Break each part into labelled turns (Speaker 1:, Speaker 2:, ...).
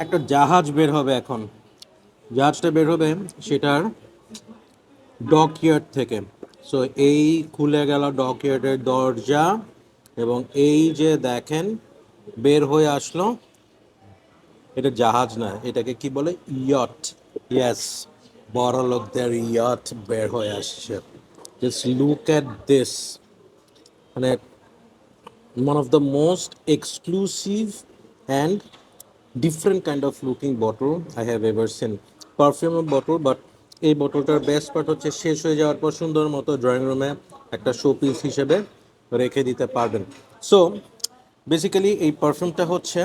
Speaker 1: একটা জাহাজ বের হবে এখন। জাহাজটা বের হবে সেটার ডকইয়ার্ড থেকে। সো এই খুলে গেল ডকইয়ার্ডের দরজা, এবং এই যে দেখেন বের হয়ে আসলো, এটা জাহাজ না, এটাকে কি বলে, ইয়ট। ইয়েস, বড় লোকদের ইয়ট বের হয়ে আসছে। জাস্ট লুক এট দিস, মানে one of the most exclusive and different kind of looking bottle I have ever seen. পারফিউমের বটল, বাট এই বোতলটার বেস্ট পার্ট হচ্ছে শেষ হয়ে যাওয়ার পর সুন্দর মতো ড্রয়িং রুমে একটা শো পিস হিসেবে রেখে দিতে পারবেন। সো বেসিক্যালি এই পারফিউমটা হচ্ছে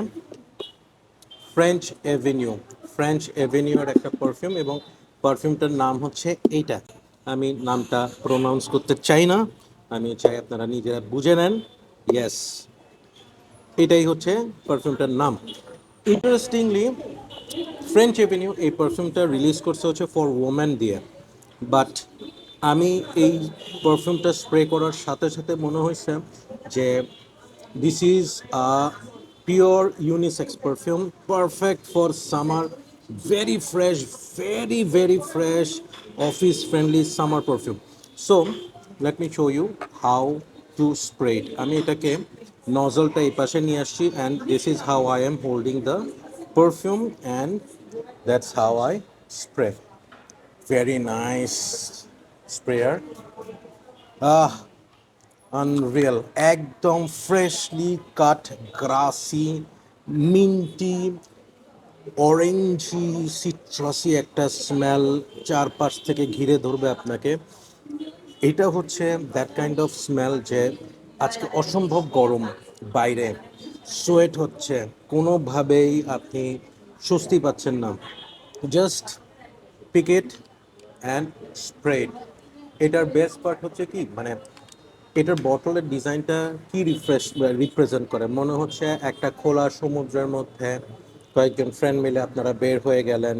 Speaker 1: ফ্রেঞ্চ এভিনিউ। ফ্রেঞ্চ এভিনিউর একটা পারফিউম, এবং পারফিউমটার নাম হচ্ছে এইটা। আমি নামটা প্রোনাউন্স করতে চাই না, আমি চাই আপনারা নিজেরা বুঝে নেন। ইয়েস, এটাই হচ্ছে পারফিউমটার নাম। ইন্টারেস্টিংলি ফ্রেঞ্চ এভিনিউ এই পারফিউমটা রিলিজ করছে হচ্ছে ফর ওমেন দিয়ে, বাট আমি এই পারফিউমটা স্প্রে করার সাথে সাথে মনে হয়েছে যে this is a pure unisex perfume, perfect for summer, very fresh, very very fresh, office friendly summer perfume. So let me show you how to spray it. আমি এটাকে নজলটা এই পাশে নিয়ে আসছি, and this is how I am holding the perfume, and that's how I spray. Very nice sprayer. Ah, unreal, একদম freshly cut, grassy, minty, orangey, citrusy একটা smell চারপাশ থেকে ঘিরে ধরবে আপনাকে। এটা হচ্ছে দ্যাট কাইন্ড অফ স্মেল যে আজকে অসম্ভব গরম, বাইরে সোয়েট হচ্ছে, কোনোভাবেই আপনি স্বস্তি পাচ্ছেন না, just pick it and spray. এটার বেস্ট পার্ট হচ্ছে কি, মানে এটার বটলের ডিজাইনটা কি রিপ্রেজেন্ট করে, মনে হচ্ছে একটা খোলা সমুদ্রের মধ্যে কয়েকজন ফ্রেন্ড মিলে আপনারা বের হয়ে গেলেন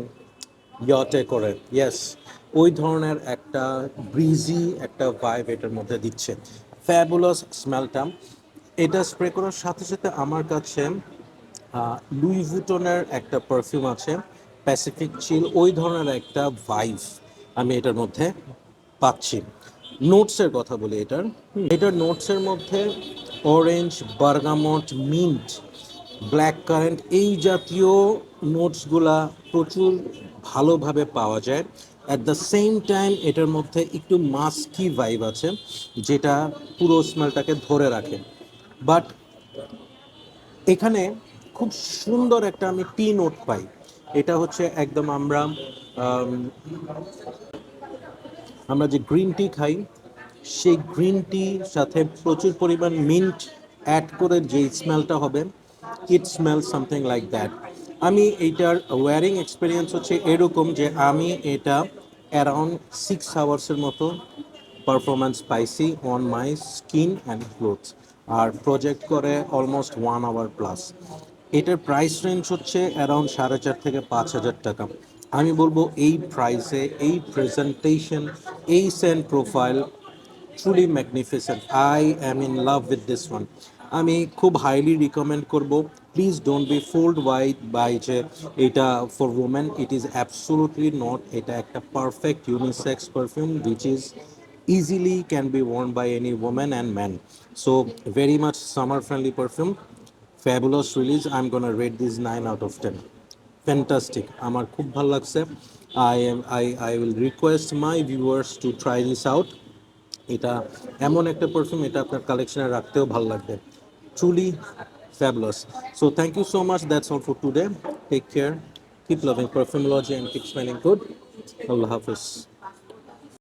Speaker 1: ইয়টে করে। ইয়েস, ওই ধরনের একটা ব্রিজি একটা ভাইব এটার মধ্যে দিচ্ছে। ফ্যাবুলাস স্মেলটা। এটা স্প্রে করার সাথে সাথে আমার কাছে লুই ভুটনের একটা পারফিউম আছে, প্যাসিফিক চিল, ওই ধরনের একটা ভাইব আমি এটার মধ্যে পাচ্ছি। নোটসের কথা বলি এটার, এটার নোটসের মধ্যে orange, bergamot, mint, black current, এই জাতীয় নোটসগুলা প্রচুর ভালোভাবে পাওয়া যায়। অ্যাট দ্য সেম টাইম এটার মধ্যে একটু মাস্কি ভাইব আছে, যেটা পুরো স্মেলটাকে ধরে রাখে। বাট এখানে খুব সুন্দর একটা আমি টি নোট পাই। এটা হচ্ছে একদম আমরা যে গ্রিন টি খাই, সেই গ্রিন টির সাথে প্রচুর পরিমাণ মিন্ট অ্যাড করে যে স্মেলটা হবে, ইট স্মেল সামথিং লাইক দ্যাট। আমি এইটার ওয়ারিং এক্সপিরিয়েন্স হচ্ছে এরকম যে আমি এটা অ্যারাউন্ড 6 আওয়ার্সের মতো পারফরমেন্স পাইছি on my skin and clothes, আর প্রজেক্ট করে অলমোস্ট 1 আওয়ার প্লাস। এটার প্রাইস রেঞ্জ হচ্ছে অ্যারাউন্ড 4,500 থেকে 5,000 টাকা। আমি বলবো এই প্রাইসে, এই প্রেজেন্টেশন, এই scent profile, truly magnificent. I am in love with this one. আমি খুব হাইলি রিকমেন্ড করব। Please don't be fooled by যে এটা for women, it is absolutely not. এটা একটা perfect unisex perfume which is easily can be worn by any woman and man. So very much summer friendly perfume, fabulous release. I'm gonna rate this 9 out of 10. Fantastic, আমার খুব ভালো লাগছে। I will request my viewers to try this out. এটা এমন একটা perfume, এটা আপনার কালেকশনে রাখতেও ভালো লাগবে। Truly fabulous. So thank you so much. That's all for today. Take care. Keep loving Perfumology and keep smelling good. Allah Hafiz.